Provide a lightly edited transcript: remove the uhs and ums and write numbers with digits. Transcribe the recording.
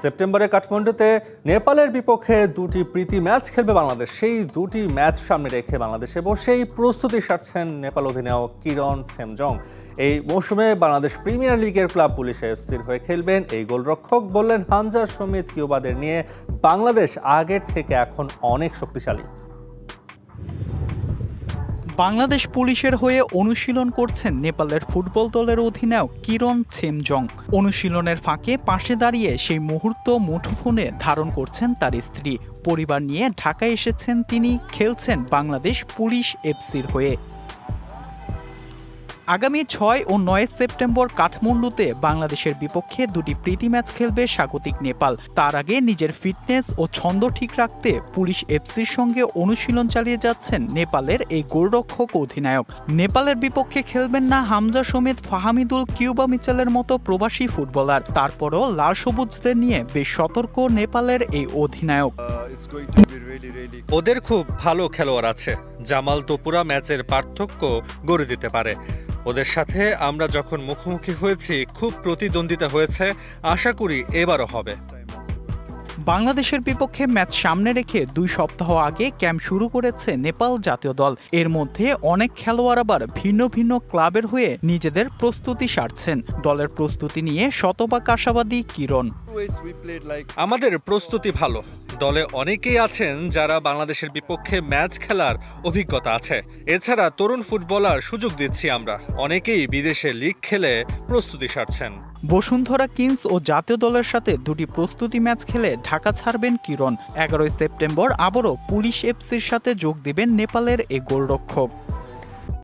সেপ্টেম্বরে কাঠমান্ডুতে নেপালের বিপক্ষে দুটি প্রীতি ম্যাচ খেলবে বাংলাদেশ। সেই দুটি ম্যাচ সামনে রেখে বাংলাদেশে বসেই প্রস্তুতি সারছেন নেপাল অধিনায়ক কিরণ ছেমজং। এই মৌসুমে বাংলাদেশ প্রিমিয়ার লিগের ক্লাব পুলিশ এফসির হয়ে খেলবেন এই গোলরক্ষক। বললেন, হামজা সমিত কিউবাদের নিয়ে বাংলাদেশ আগের থেকে এখন অনেক শক্তিশালী। বাংলাদেশ পুলিশের হয়ে অনুশীলন করছেন নেপালের ফুটবল দলের অধিনায়ক কিরণ ছেমজং। অনুশীলনের ফাঁকে পাশে দাঁড়িয়ে সেই মুহূর্ত মুঠোফোনে ধারণ করছেন তার স্ত্রী। পরিবার নিয়ে ঢাকায় এসেছেন তিনি, খেলছেন বাংলাদেশ পুলিশ এফসির হয়ে। আগামী 6 ও 9 সেপ্টেম্বর কাঠমান্ডুতে বাংলাদেশের বিপক্ষে দুটি প্রীতি ম্যাচ খেলবে স্বাগতিক নেপাল। তার আগে নিজের ফিটনেস ও ছন্দ ঠিক রাখতে পুলিশ এফসির সঙ্গে অনুশীলন চালিয়ে যাচ্ছেন নেপালের এই গোলরক্ষক অধিনায়ক। নেপালের বিপক্ষে খেলবেন না হামজা সমিত, ফাহামিদুল, কিউবা মিচেলের মতো প্রবাসী ফুটবলার। তারপরও লাল সবুজদের নিয়ে বেশ সতর্ক নেপালের এই অধিনায়ক। ওদের খুব ভালো খেলোয়াড় আছে, জামাল তোপুরা ম্যাচের পার্থক্য গড়ে দিতে পারে। ওদের সাথে আমরা যখন মুখোমুখি হয়েছি খুব প্রতিদ্বন্দ্বিতা হয়েছে, আশা করি এবারও হবে। বাংলাদেশের বিপক্ষে ম্যাচ সামনে রেখে 2 সপ্তাহ আগে ক্যাম্প শুরু করেছে নেপাল জাতীয় দল। এর মধ্যে অনেক খেলোয়াড় আবার ভিন্ন ভিন্ন ক্লাবের হয়ে নিজেদের প্রস্তুতি সারছেন। দলের প্রস্তুতি নিয়ে শতভাগ আশাবাদী কিরণ। আমাদের প্রস্তুতি ভালো। দলে অনেকেই আছেন যারা বাংলাদেশের বিপক্ষে ম্যাচ খেলার অভিজ্ঞতা আছে। এছাড়া তরুণ ফুটবলার সুযোগ দিচ্ছি আমরা। অনেকেই বিদেশে লিগ খেলে প্রস্তুতি সারছেন। বসুন্ধরা কিংস ও জাতীয় দলের সাথে দুটি প্রস্তুতি ম্যাচ খেলে ঢাকা ছাড়বেন কিরণ। 11 সেপ্টেম্বর আবারও পুলিশ এফসির সাথে যোগ দিবেন নেপালের এই গোলরক্ষক।